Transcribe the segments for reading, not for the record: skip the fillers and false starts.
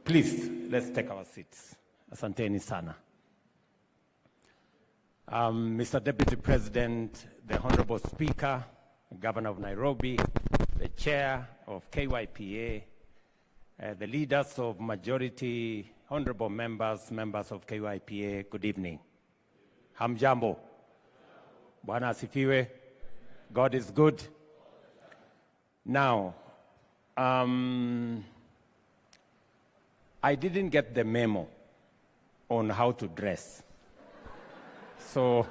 Please, let's take our seats. Asanteni sana. Mr. Deputy President, the Honorable Speaker, Governor of Nairobi, the Chair of KYPA, the leaders of majority, honorable members, members of KYPA, good evening. Hamjambo. Bwana asifiwe. God is good. Now, I didn't get the memo on how to dress. So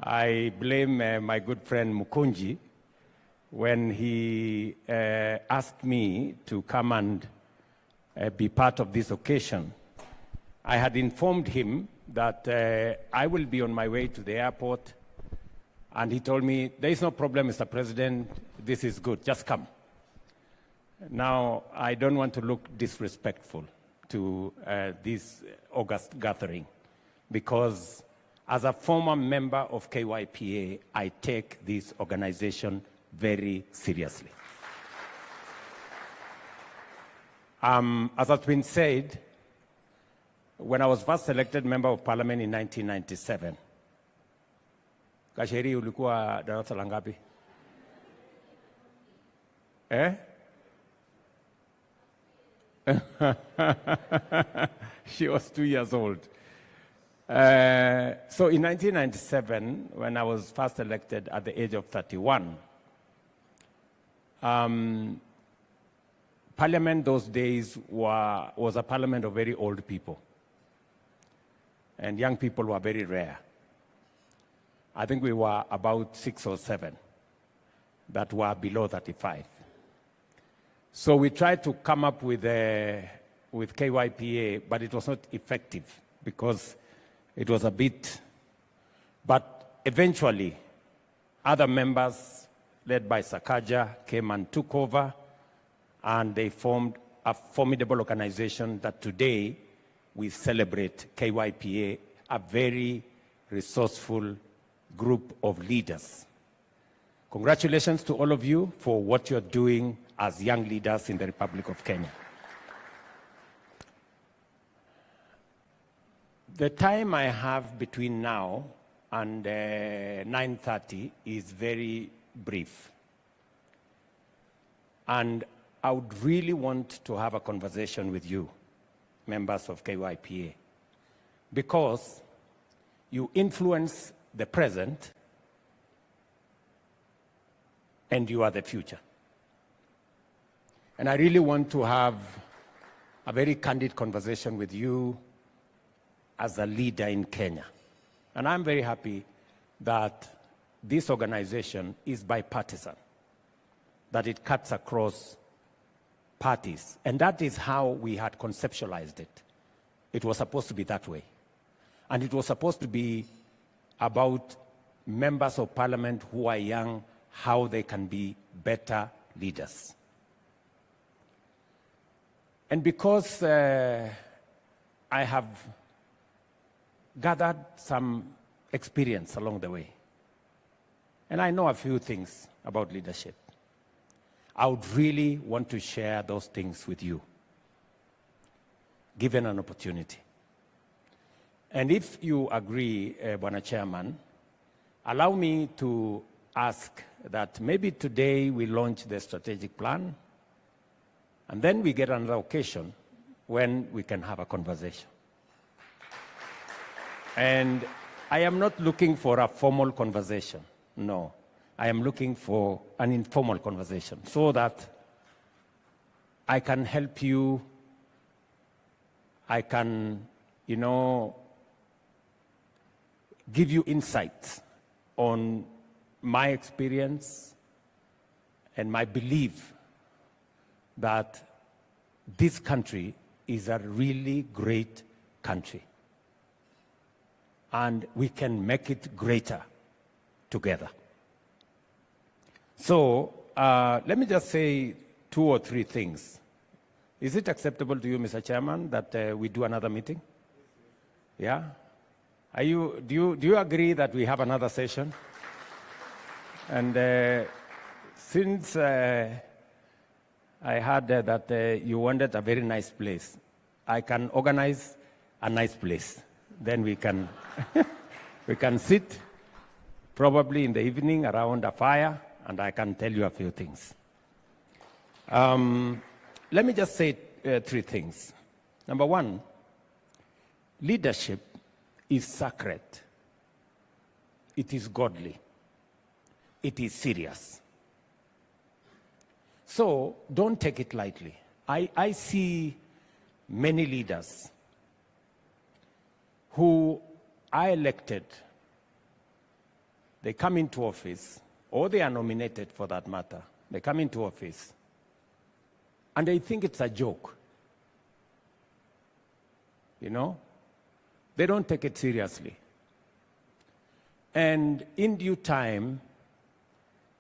I blame my good friend Mukunji when he asked me to come and be part of this occasion. I had informed him that I will be on my way to the airport, and he told me, there is no problem, Mr. President, this is good, just come. Now, I don't want to look disrespectful to this August gathering, because as a former member of KYPA, I take this organization very seriously. As has been said, when I was first elected member of parliament in 1997, Kasheri ulikuwa darasa la ngapi? She was 2 years old. So in 1997, when I was first elected at the age of 31, Parliament those days was a parliament of very old people. And young people were very rare. I think we were about 6 or 7 that were below 35. So we tried to come up with KYPA, but it was not effective because it was a bit, but eventually other members led by Sakaja came and took over, and they formed a formidable organization that today we celebrate KYPA, a very resourceful group of leaders. Congratulations to all of you for what you're doing as young leaders in the Republic of Kenya. The time I have between now and 9:30 is very brief. And I would really want to have a conversation with you, members of KYPA, because you influence the present and you are the future. And I really want to have a very candid conversation with you as a leader in Kenya. And I'm very happy that this organization is bipartisan, that it cuts across parties. And that is how we had conceptualized it. It was supposed to be that way. And it was supposed to be about members of parliament who are young, how they can be better leaders. And because I have gathered some experience along the way, and I know a few things about leadership, I would really want to share those things with you, given an opportunity. And if you agree, Bwana Chairman, allow me to ask that maybe today we launch the strategic plan, and then we get another occasion when we can have a conversation. And I am not looking for a formal conversation, no. I am looking for an informal conversation so that I can help you, I can, give you insights on my experience and my belief that this country is a really great country. And we can make it greater together. So let me just say 2 or 3 things. Is it acceptable to you, Mr. Chairman, that we do another meeting? Yeah? Do you agree that we have another session? And since I heard that you wanted a very nice place, I can organize a nice place. Then we can, we can sit probably in the evening around a fire, and I can tell you a few things. Let me just say 3 things. Number 1, leadership is sacred. It is godly. It is serious. So don't take it lightly. I see many leaders who are elected, they come into office, or they are nominated for that matter. They come into office, and they think it's a joke. You know? They don't take it seriously. And in due time,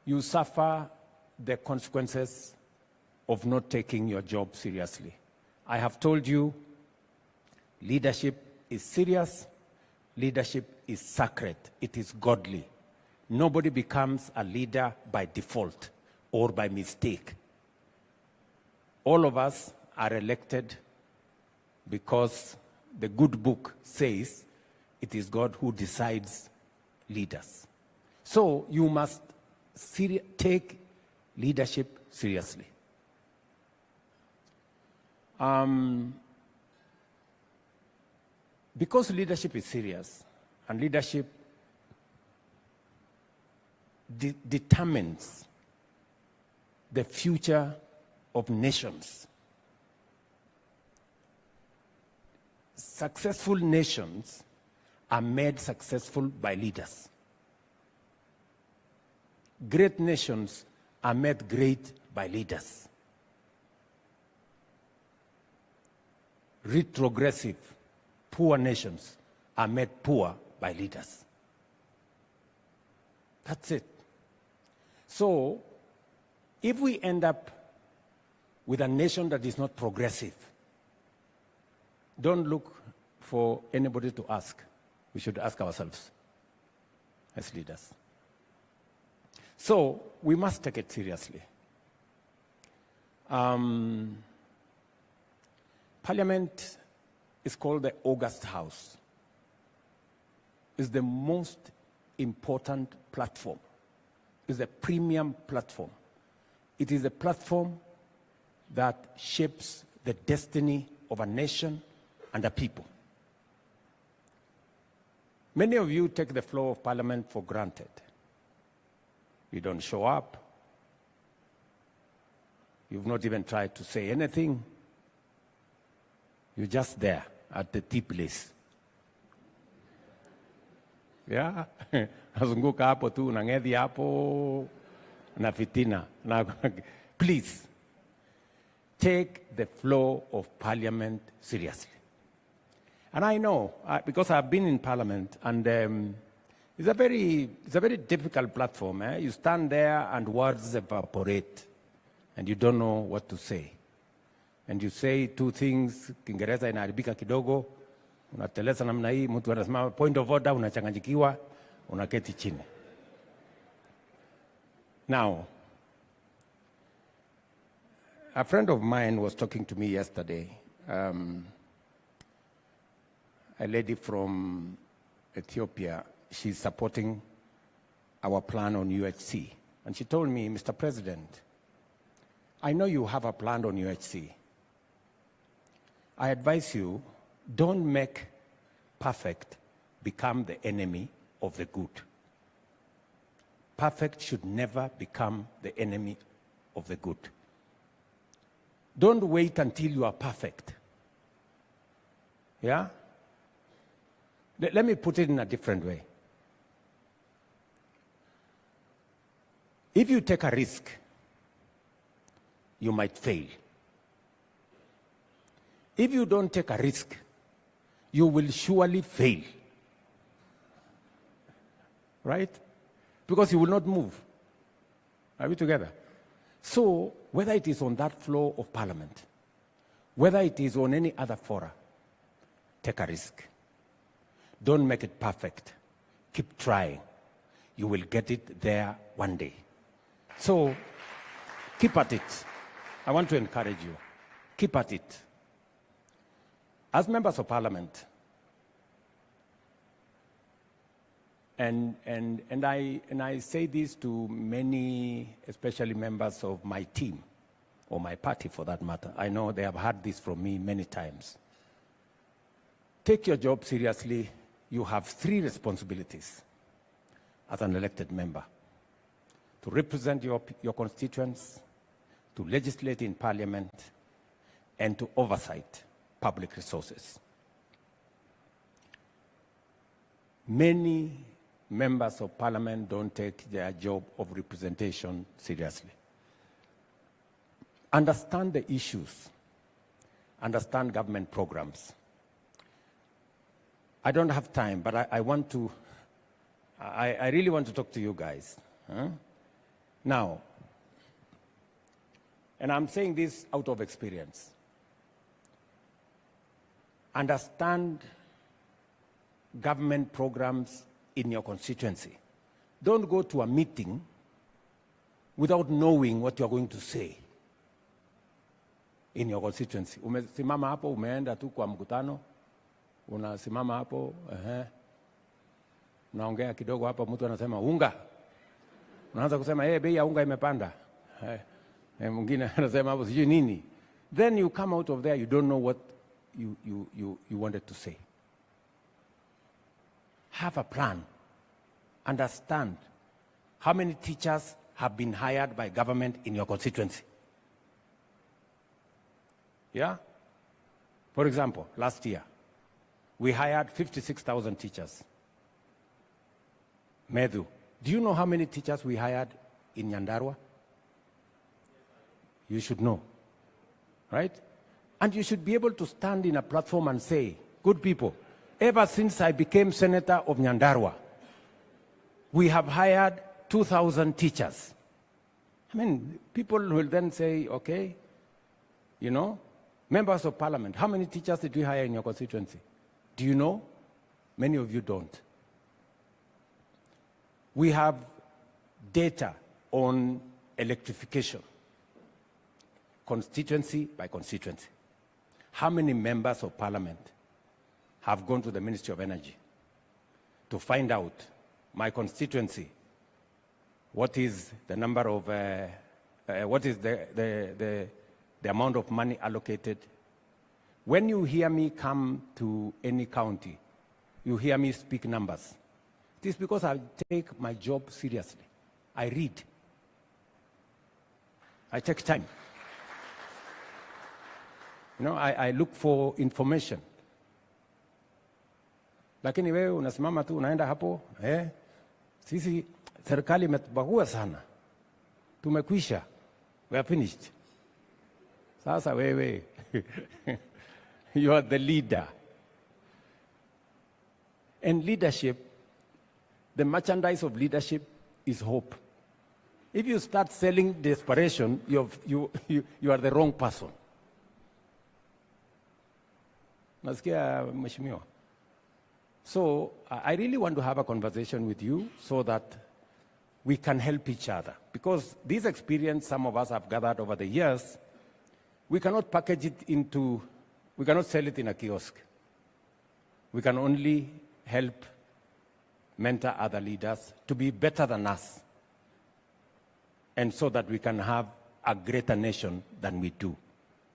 you suffer the consequences of not taking your job seriously. I have told you, leadership is serious, leadership is sacred, it is godly. Nobody becomes a leader by default or by mistake. All of us are elected because the good book says it is God who decides leaders. So you must take leadership seriously. Because leadership is serious, and leadership determines the future of nations. Successful nations are made successful by leaders. Great nations are made great by leaders. Retrogressive, poor nations are made poor by leaders. That's it. So, if we end up with a nation that is not progressive, don't look for anybody to ask. We should ask ourselves as leaders. So, we must take it seriously. Parliament is called the August House. It's the most important platform. It's a premium platform. It is a platform that shapes the destiny of a nation and a people. Many of you take the floor of Parliament for granted. You don't show up. You've not even tried to say anything. You're just there at the tea place. Yeah? Nazunguka hapo tu, nangedi hapo, na fitina. Please, take the floor of Parliament seriously. And I know, because I've been in Parliament, and it's a very difficult platform. You stand there and words evaporate, and you don't know what to say. And you say 2 things, Kiingereza inaharibika kidogo, unateleza namna hii, mtu anasema point of order, unachanganyikiwa, unaketi chini. Now, a friend of mine was talking to me yesterday, a lady from Ethiopia. She's supporting our plan on UHC. And she told me, Mr. President, I know you have a plan on UHC. I advise you, don't make perfect become the enemy of the good. Perfect should never become the enemy of the good. Don't wait until you are perfect. Yeah? Let me put it in a different way. If you take a risk, you might fail. If you don't take a risk, you will surely fail. Right? Because you will not move. Are we together? So, whether it is on that floor of Parliament, whether it is on any other fora, take a risk. Don't make it perfect. Keep trying. You will get it there one day. So, keep at it. I want to encourage you. Keep at it. As members of parliament, and I say this to many, especially members of my team, or my party for that matter. I know they have heard this from me many times. Take your job seriously. You have 3 responsibilities as an elected member: to represent your constituents, to legislate in parliament, and to oversight public resources. Many members of parliament don't take their job of representation seriously. Understand the issues, understand government programs. I don't have time, but I really want to talk to you guys. Now, and I'm saying this out of experience. Understand government programs in your constituency. Don't go to a meeting without knowing what you're going to say in your constituency. Umesimama hapo, umeenda tu kwa mkutano, unasimama hapo, unaongea kidogo hapa, mtu anasema unga. Unaanza kusema bei ya unga imepanda. Mwingine anasema hapo sijui nini. Then you come out of there, you don't know what you wanted to say. Have a plan. Understand how many teachers have been hired by government in your constituency. Yeah? For example, last year, we hired 56,000 teachers. Medhu, do you know how many teachers we hired in Nyandarua? You should know, right? And you should be able to stand in a platform and say, good people, ever since I became senator of Nyandarua, we have hired 2,000 teachers. I mean, people will then say, okay, you know, members of parliament, how many teachers did we hire in your constituency? Do you know? Many of you don't. We have data on electrification, constituency by constituency. How many members of parliament have gone to the Ministry of Energy to find out my constituency, what is the number of, what is the amount of money allocated? When you hear me come to any county, you hear me speak numbers. It is because I take my job seriously. I read. I take time. You know, I look for information. Lakini wewe unasimama tu unaenda hapo, sisi serikali imetubagua sana. Tumekwisha. We are finished. Sasa wewe, you are the leader. And leadership, the merchandise of leadership is hope. If you start selling desperation, you are the wrong person. Nasikia mheshimiwa. So I really want to have a conversation with you so that we can help each other. Because this experience some of us have gathered over the years, we cannot package it into, we cannot sell it in a kiosk. We can only help mentor other leaders to be better than us, and so that we can have a greater nation than we do,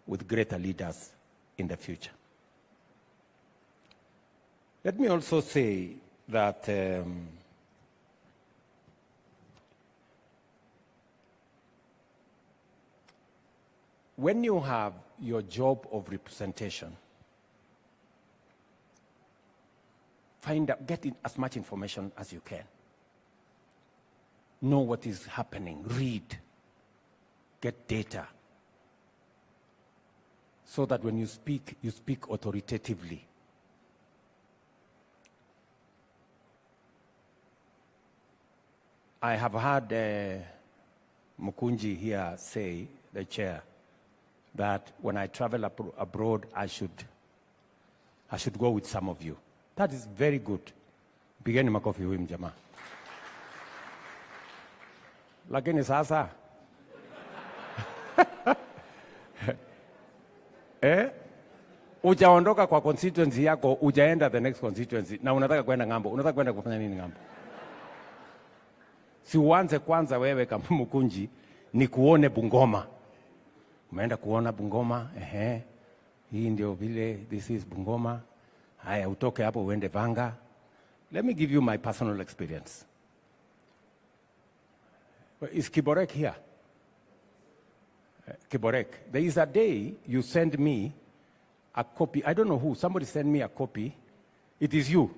with greater leaders in the future. Let me also say that when you have your job of representation, find out, get as much information as you can. Know what is happening, read, get data, so that when you speak authoritatively. I have heard Mukunji here say, the chair, that when I travel abroad, I should go with some of you. That is very good. Pigeni makofi huyu mjamaa. Lakini sasa Ujaondoka kwa constituency yako, ujaenda the next constituency, na unataka kwenda ng'ambo. Unataka kwenda kufanya nini ng'ambo? Si uanze kwanza wewe kama Mukunji, ni kuone Bungoma. Umeenda kuona Bungoma, hii ndio vile, this is Bungoma. Haya, utoke hapo uende Vanga. Let me give you my personal experience. Is Kiborek here? Kiborek, there is a day you send me a copy. I don't know who. Somebody sent me a copy. It is you.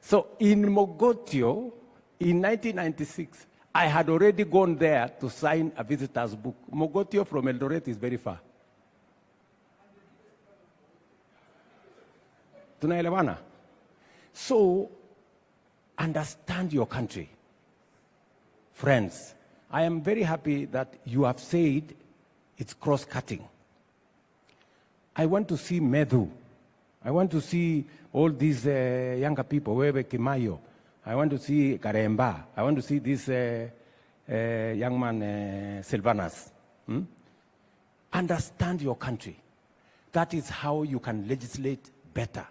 So in Mogotio, in 1996, I had already gone there to sign a visitor's book. Mogotio from Eldoret is very far. Tunaelewana? So, understand your country. Friends, I am very happy that you have said it's cross-cutting. I want to see Medhu. I want to see all these younger people, Wewe Kimayo. I want to see Karemba. I want to see this young man, Silvanas. Understand your country. That is how you can legislate better.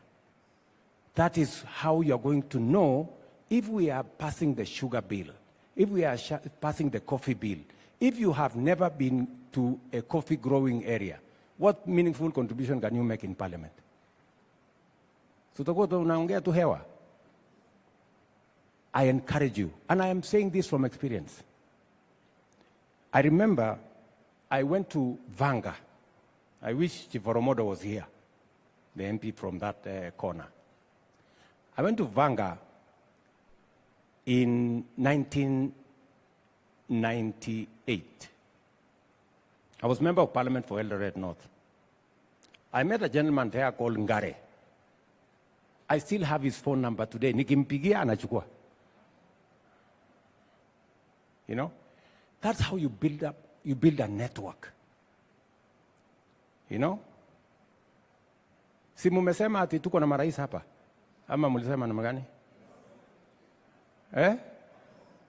That is how you're going to know if we are passing the sugar bill, if we are passing the coffee bill, if you have never been to a coffee growing area, what meaningful contribution can you make in parliament? So unaongea tu hewa. I encourage you, and I am saying this from experience. I remember I went to Vanga. I wish Chivoromodo was here, the MP from that corner. I went to Vanga in 1998. I was member of parliament for Eldoret North. I met a gentleman there called Ngare. I still have his phone number today. Nikimpigia anachukua. You know? That's how you build a network. You know? Si mumesema ati tuko na marais hapa? Ama mulisema namna gani?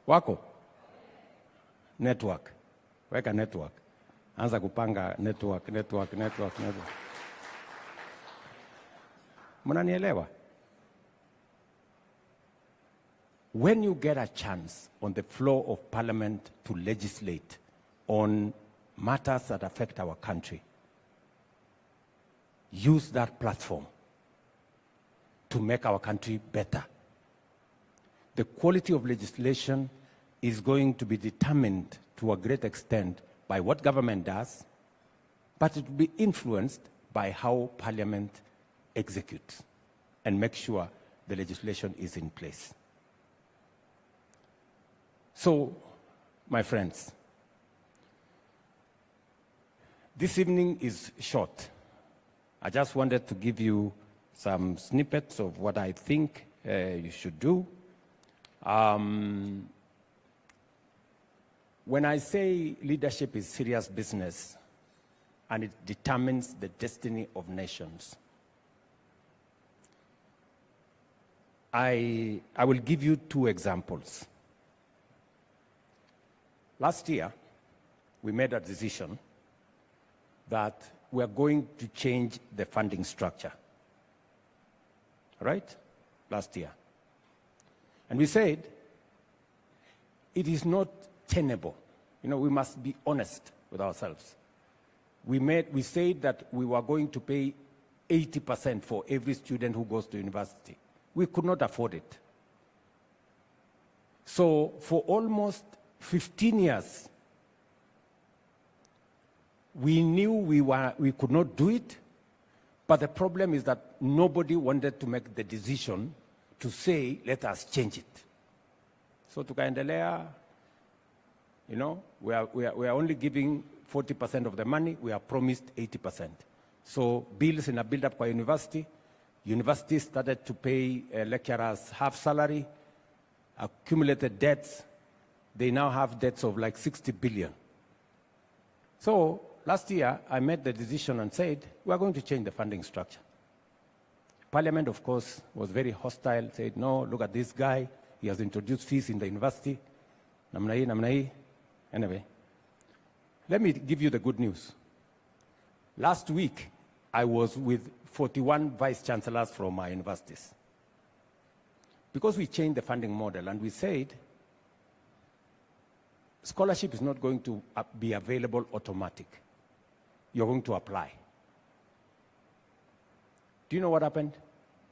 Wako? Network. Weka network. Anza kupanga network. Mnanielewa? When you get a chance on the floor of parliament to legislate on matters that affect our country, use that platform to make our country better. The quality of legislation is going to be determined to a great extent by what government does, but it will be influenced by how parliament executes and make sure the legislation is in place. So, my friends, this evening is short. I just wanted to give you some snippets of what I think you should do. When I say leadership is serious business and it determines the destiny of nations, I will give you two examples. Last year, we made a decision that we are going to change the funding structure. Right? Last year. And we said, it is not tenable. You know, we must be honest with ourselves. We said that we were going to pay 80% for every student who goes to university. We could not afford it. So for almost 15 years, we knew we could not do it, but the problem is that nobody wanted to make the decision to say, let us change it. So tukaendelea, you know, we are only giving 40% of the money, we are promised 80%. So bills in a build-up kwa universities started to pay lecturers half salary, accumulated debts. They now have debts of like 60 billion. So last year, I made the decision and said, we are going to change the funding structure. Parliament, of course, was very hostile, said, no, look at this guy. He has introduced fees in the university. Namna hii. Anyway, Let me give you the good news. Last week, I was with 41 vice chancellors from our universities. Because we changed the funding model and we said, scholarship is not going to be available automatic. You're going to apply. Do you know what happened?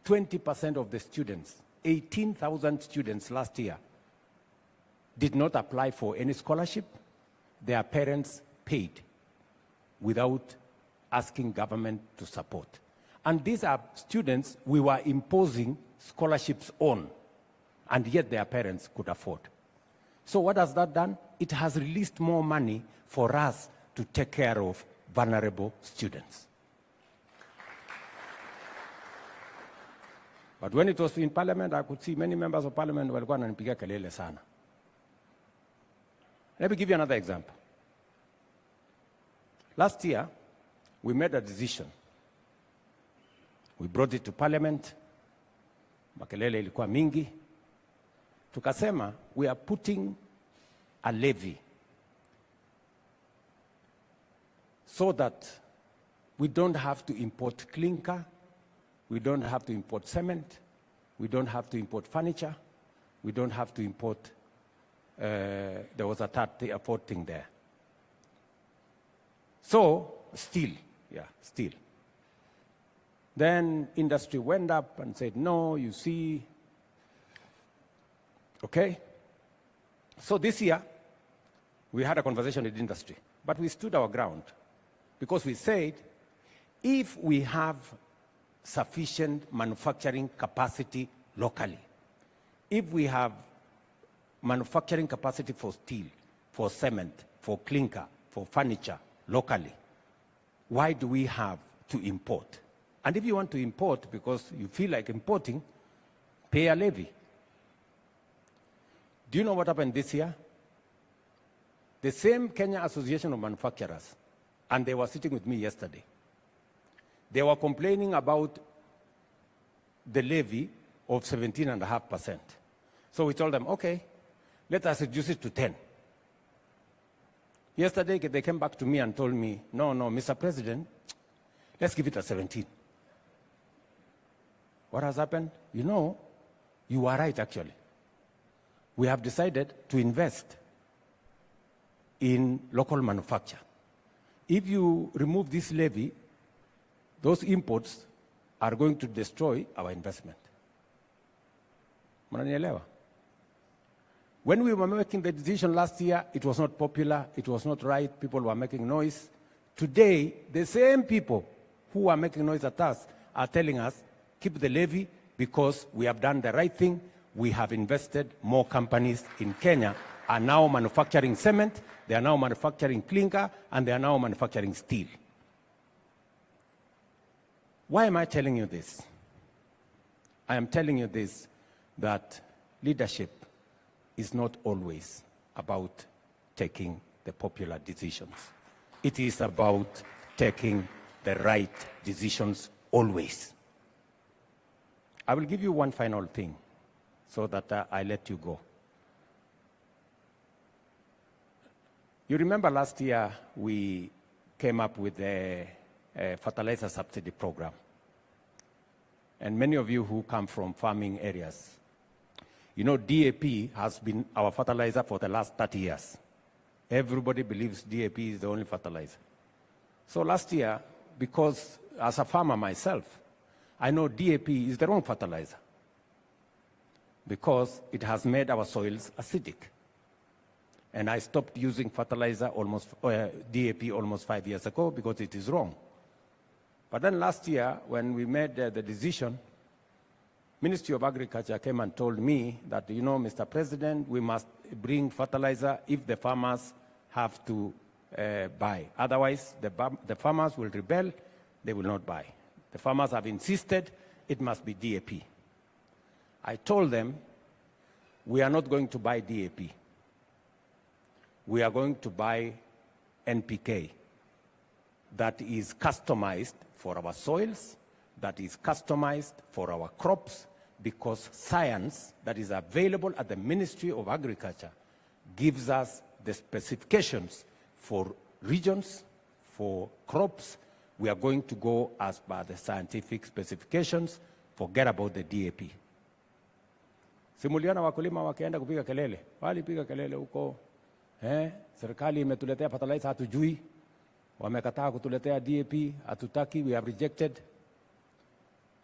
20% of the students, 18,000 students last year, did not apply for any scholarship. Their parents paid without asking government to support. And these are students we were imposing scholarships on, and yet their parents could afford. So what has that done? It has released more money for us to take care of vulnerable students. But when it was in Parliament, I could see many members of Parliament were going to piga kelele sana. Let me give you another example. Last year, we made a decision. We brought it to Parliament. Makelele ilikuwa mingi. Tukasema, we are putting a levy so that we don't have to import clinker, we don't have to import cement, we don't have to import furniture, we don't have to import, there was a fourth thing there. So, steel. Then industry went up and said, no, you see. Okay? So this year, we had a conversation with industry, but we stood our ground because we said, if we have sufficient manufacturing capacity locally, if we have manufacturing capacity for steel, for cement, for clinker, for furniture locally, why do we have to import? And if you want to import because you feel like importing, pay a levy. Do you know what happened this year? The same Kenya Association of Manufacturers, and they were sitting with me yesterday, they were complaining about the levy of 17.5%. So we told them, okay, let us reduce it to 10. Yesterday, they came back to me and told me, no, Mr. President, let's give it a 17. What has happened? You know, you are right, actually. We have decided to invest in local manufacture. If you remove this levy, those imports are going to destroy our investment. Mnanielewa? When we were making the decision last year, it was not popular, it was not right, people were making noise. Today, the same people who are making noise at us are telling us, keep the levy because we have done the right thing. We have invested, more companies in Kenya are now manufacturing cement, they are now manufacturing clinker, and they are now manufacturing steel. Why am I telling you this? I am telling you this, that leadership is not always about taking the popular decisions. It is about taking the right decisions always. I will give you one final thing so that I let you go. You remember last year we came up with a fertilizer subsidy program. And many of you who come from farming areas, you know DAP has been our fertilizer for the last 30 years. Everybody believes DAP is the only fertilizer. So last year, because as a farmer myself, I know DAP is the wrong fertilizer because it has made our soils acidic. And I stopped using fertilizer DAP almost 5 years ago because it is wrong. But then last year, when we made the decision, Ministry of Agriculture came and told me that, you know, Mr. President, we must bring fertilizer if the farmers have to buy. Otherwise, the farmers will rebel, they will not buy. The farmers have insisted it must be DAP. I told them, we are not going to buy DAP. We are going to buy NPK that is customized for our soils, that is customized for our crops, because science that is available at the Ministry of Agriculture gives us the specifications for regions, for crops, we are going to go as per the scientific specifications. Forget about the DAP. Simuliana wakulima wakienda kupiga kelele. Walipiga kelele huko. Serikali imetuletea fertilizer hatujui. Wamekataa kutuletea DAP, hatutaki, we have rejected.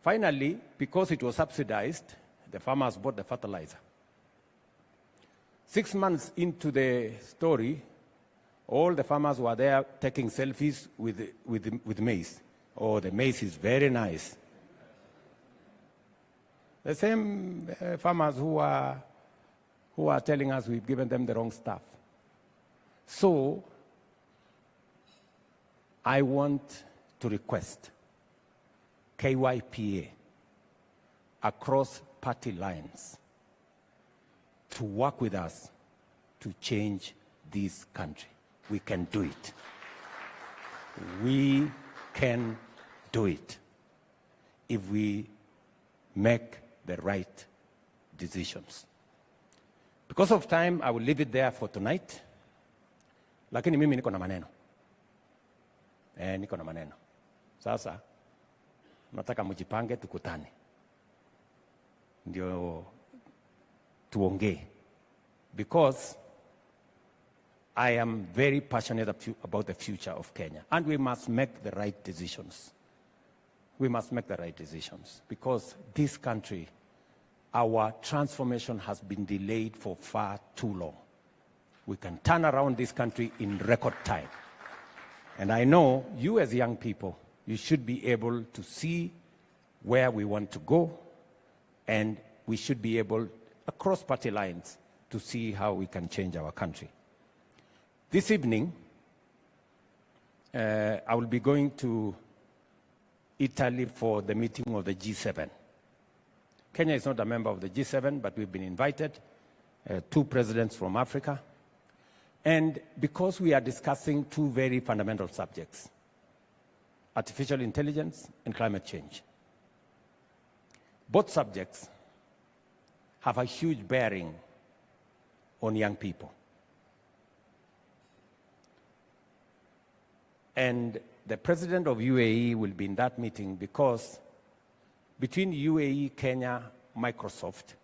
Finally, because it was subsidized, the farmers bought the fertilizer. 6 months into the story, all the farmers were there taking selfies with maize. Oh, the maize is very nice. The same farmers who are telling us we've given them the wrong stuff. So, I want to request KYPA across party lines to work with us to change this country. We can do it. We can do it if we make the right decisions. Because of time, I will leave it there for tonight. Lakini mimi niko na maneno. Niko na maneno. Sasa, nataka mjipange tukutane. Ndio tuongee. Because I am very passionate about the future of Kenya. And we must make the right decisions. We must make the right decisions. Because this country, our transformation has been delayed for far too long. We can turn around this country in record time. And I know you as young people, you should be able to see where we want to go, and we should be able, across party lines, to see how we can change our country. This evening, I will be going to Italy for the meeting of the G7. Kenya is not a member of the G7, but we've been invited, 2 presidents from Africa. And because we are discussing 2 very fundamental subjects, artificial intelligence and climate change. Both subjects have a huge bearing on young people. And the president of UAE will be in that meeting because between UAE, Kenya, Microsoft,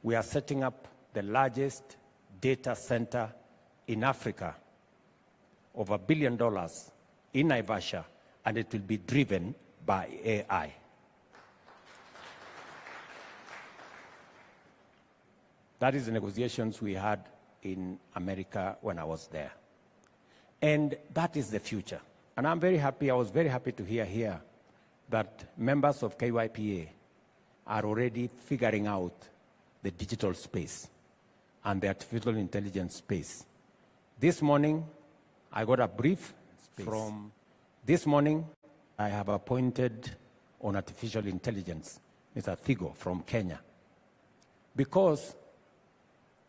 we are setting up the largest data center in Africa of $1 billion in Naivasha, and it will be driven by AI. That is the negotiations we had in America when I was there. And that is the future. And I'm very happy, I was very happy to hear here that members of KYPA are already figuring out the digital space and the artificial intelligence space. This morning, I got a brief from, this morning, I have appointed on artificial intelligence, Mr. Thigo from Kenya. Because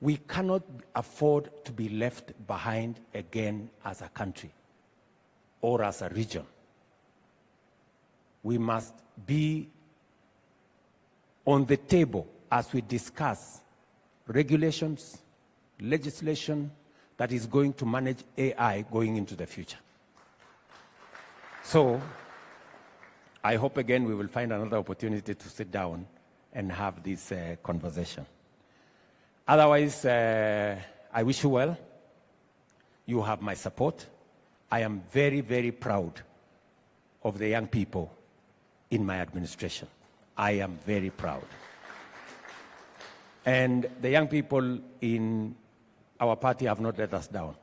we cannot afford to be left behind again as a country or as a region. We must be on the table as we discuss regulations, legislation that is going to manage AI going into the future. So I hope again we will find another opportunity to sit down and have this conversation. Otherwise, I wish you well. You have my support. I am very, very proud of the young people in my administration. I am very proud. And the young people in our party have not let us down.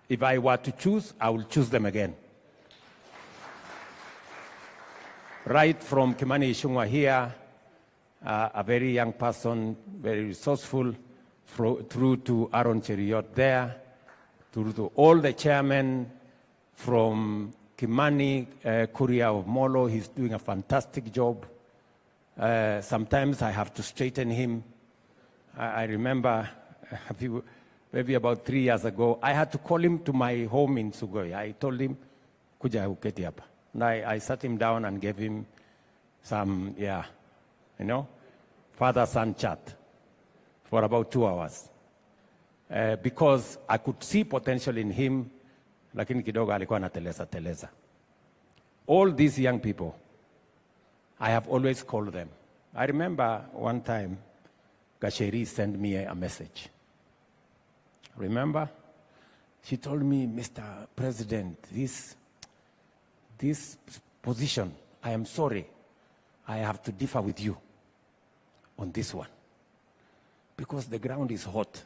If I were to choose, I will choose them again. Right from Kimani Ichung'wah here, a very young person, very resourceful, through to Aaron Cheriot there, through to all the chairmen from Kimani, Kuria of Molo. He's doing a fantastic job. Sometimes I have to straighten him. I remember maybe about 3 years ago, I had to call him to my home in Sugoi. I told him, kuja uketi hapa. And I sat him down and gave him some, father-son chat for about 2 hours. because I could see potential in him, lakini kidogo alikuwa anateleza. All these young people, I have always called them. I remember one time, Gasheri sent me a message. Remember? She told me, Mr. President, this position, I am sorry, I have to differ with you on this one, because the ground is hot.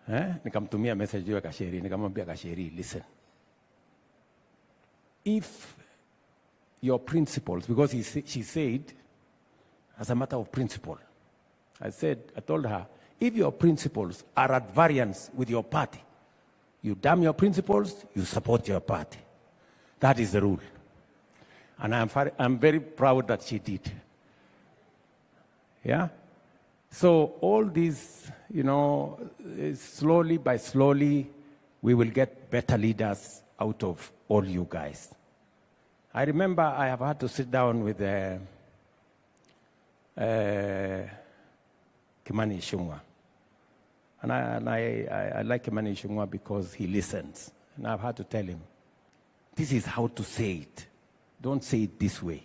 Nikamtumia message ya Gasheri, nikamwambia Gasheri, listen. If your principles, because she said, as a matter of principle, I told her, if your principles are at variance with your party, you damn your principles, you support your party. That is the rule. And I'm very proud that she did. Yeah? So all these, slowly by slowly, we will get better leaders out of all you guys. I remember I have had to sit down with Kimani Ichung'wah. And I like Kimani Ichung'wah because he listens. And I've had to tell him, this is how to say it. Don't say it this way.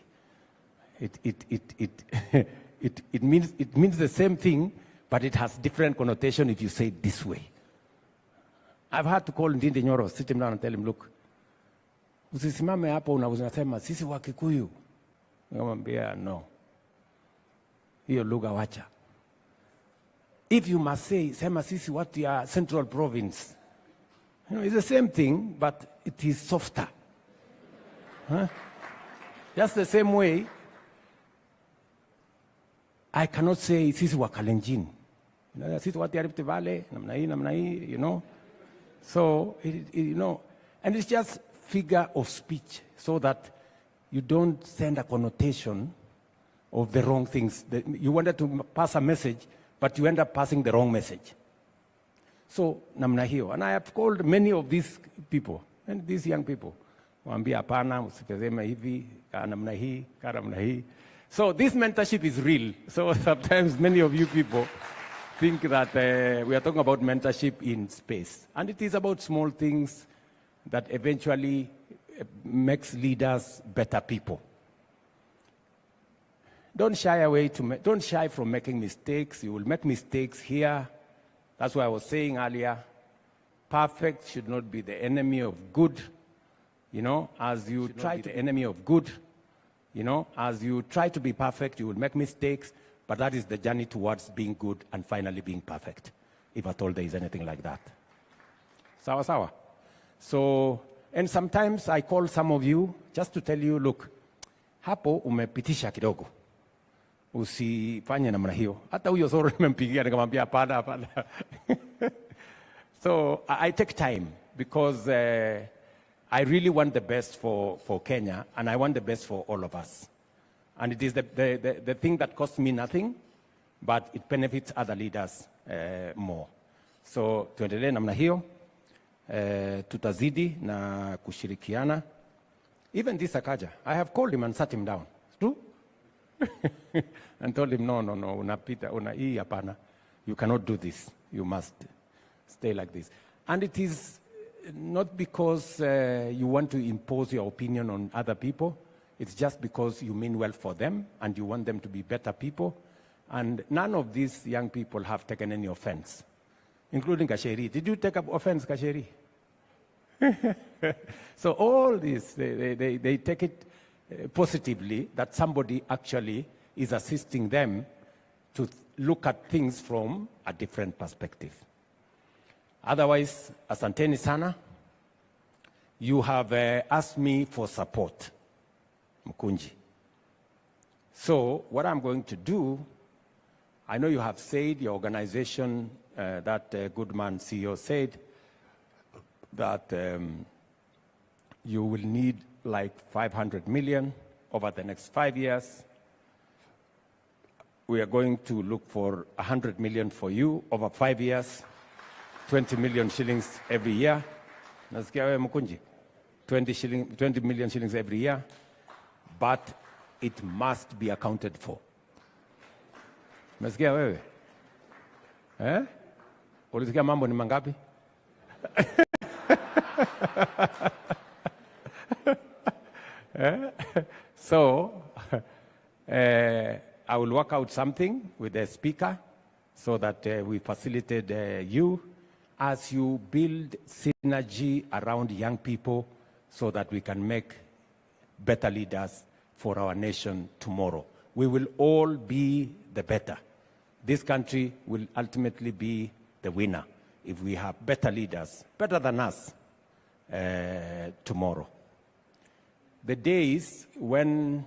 It means the same thing, but it has different connotation if you say it this way. I've had to call Ndindi Nyoro, sit him down and tell him, look, usisimame hapo unasema sisi wa Kikuyu. Nikamwambia no. Hiyo lugha wacha. If you must say sema sisi watu ya Central Province. It's the same thing, but it is softer. Huh? Just the same way, I cannot say sisi wa Kalenjin. Sisi watu ya Rift Valley, namna hii, So, and it's just figure of speech so that you don't send a connotation of the wrong things. You wanted to pass a message, but you end up passing the wrong message. So, namna hiyo. And I have called many of these people, and these young people. Waambia hapana, usifezeme hivi, kaa namna hii, kaa namna hii. So this mentorship is real. So sometimes many of you people think that we are talking about mentorship in space. And it is about small things that eventually makes leaders better people. Don't shy from making mistakes. You will make mistakes here. That's why I was saying earlier, perfect should not be the enemy of good. As you try to be the enemy of good, as you try to be perfect, you will make mistakes, but that is the journey towards being good and finally being perfect, if at all there is anything like that. Sawa sawa. So, and sometimes I call some of you just to tell you, look, hapo umepitisha kidogo. Usifanye namna hiyo. Hata huyo soro nimempigia nikamwambia hapana. So, I take time because I really want the best for Kenya, and I want the best for all of us. And it is the thing that costs me nothing, but it benefits other leaders more. So tuendelee namna hiyo, tutazidi na kushirikiana. Even this Akaja, I have called him and sat him down. True? And told him, no, unapita, hii hapana. You cannot do this. You must stay like this. And it is not because you want to impose your opinion on other people. It's just because you mean well for them and you want them to be better people. And none of these young people have taken any offense, including Gasheri. Did you take up offense, Gasheri? So all this, they take it positively that somebody actually is assisting them to look at things from a different perspective. Otherwise, asanteni sana. You have asked me for support, Mkunji. So what I'm going to do, I know you have said, your organization, that good man CEO said, that you will need like 500 million over the next 5 years. We are going to look for 100 million for you over 5 years. 20 million shillings every year. Nasikia wewe Mkunji? 20 million shillings every year. But it must be accounted for. Nasikia wewe? Ulisikia mambo ni mangapi? So, I will work out something with the speaker so that we facilitate you as you build synergy around young people so that we can make better leaders for our nation tomorrow. We will all be the better. This country will ultimately be the winner if we have better leaders, better than us, tomorrow. The days when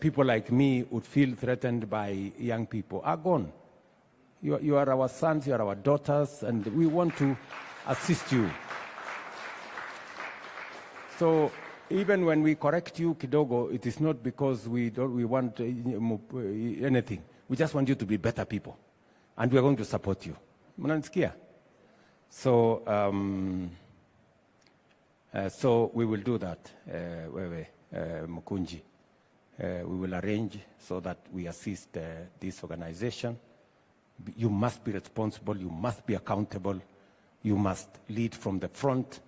people like me would feel threatened by young people are gone. You are our sons, you are our daughters, and we want to assist you. So even when we correct you kidogo, it is not because we want anything. We just want you to be better people, and we are going to support you. Mnanisikia? So so we will do that, Mukunji. We will arrange so that we assist this organization. You must be responsible, you must be accountable, you must lead from the front,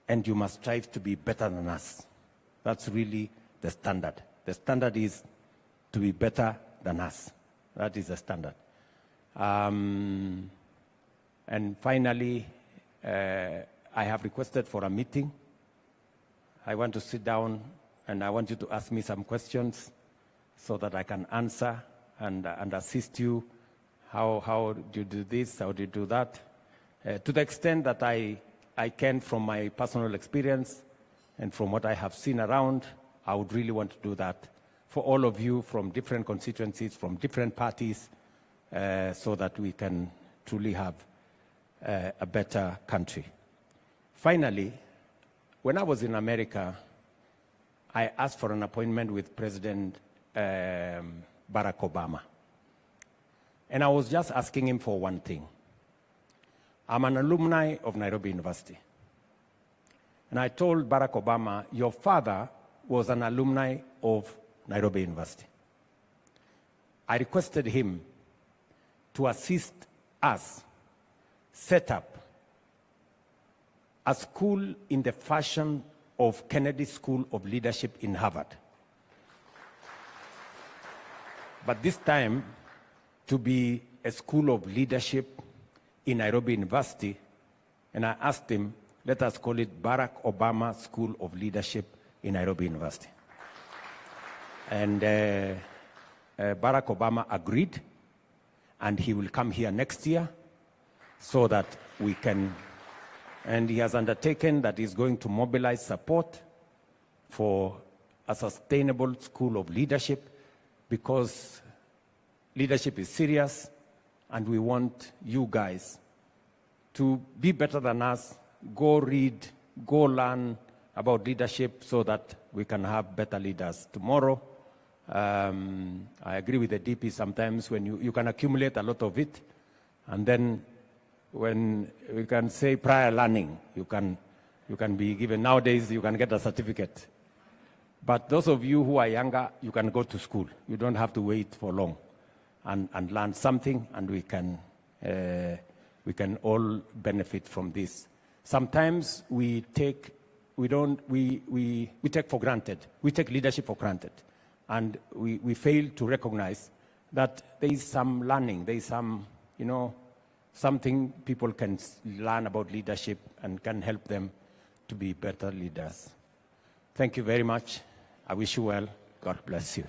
and you must strive to be better than us. That's really the standard. The standard is to be better than us. That is the standard. And finally, I have requested for a meeting. I want to sit down and I want you to ask me some questions so that I can answer and assist you. How do you do this? How do you do that? To the extent that I can from my personal experience and from what I have seen around, I would really want to do that for all of you from different constituencies, from different parties, so that we can truly have a better country. Finally, when I was in America, I asked for an appointment with President Barack Obama. And I was just asking him for one thing. I'm an alumni of Nairobi University. And I told Barack Obama, your father was an alumni of Nairobi University. I requested him to assist us set up a school in the fashion of Kennedy School of Leadership in Harvard. But this time, to be a school of leadership in Nairobi University, and I asked him, let us call it Barack Obama School of Leadership in Nairobi University. And Barack Obama agreed, and he will come here next year so that we can, and he has undertaken that he's going to mobilize support for a sustainable school of leadership, because leadership is serious, and we want you guys to be better than us, go read, go learn about leadership so that we can have better leaders tomorrow. I agree with the DP sometimes when you can accumulate a lot of it, and then when we can say prior learning, you can be given, nowadays you can get a certificate. But those of you who are younger, you can go to school. You don't have to wait for long and learn something, and we can all benefit from this. Sometimes we take for granted. We take leadership for granted. And we fail to recognize that there is some learning, there is some, something people can learn about leadership and can help them to be better leaders. Thank you very much. I wish you well. God bless you.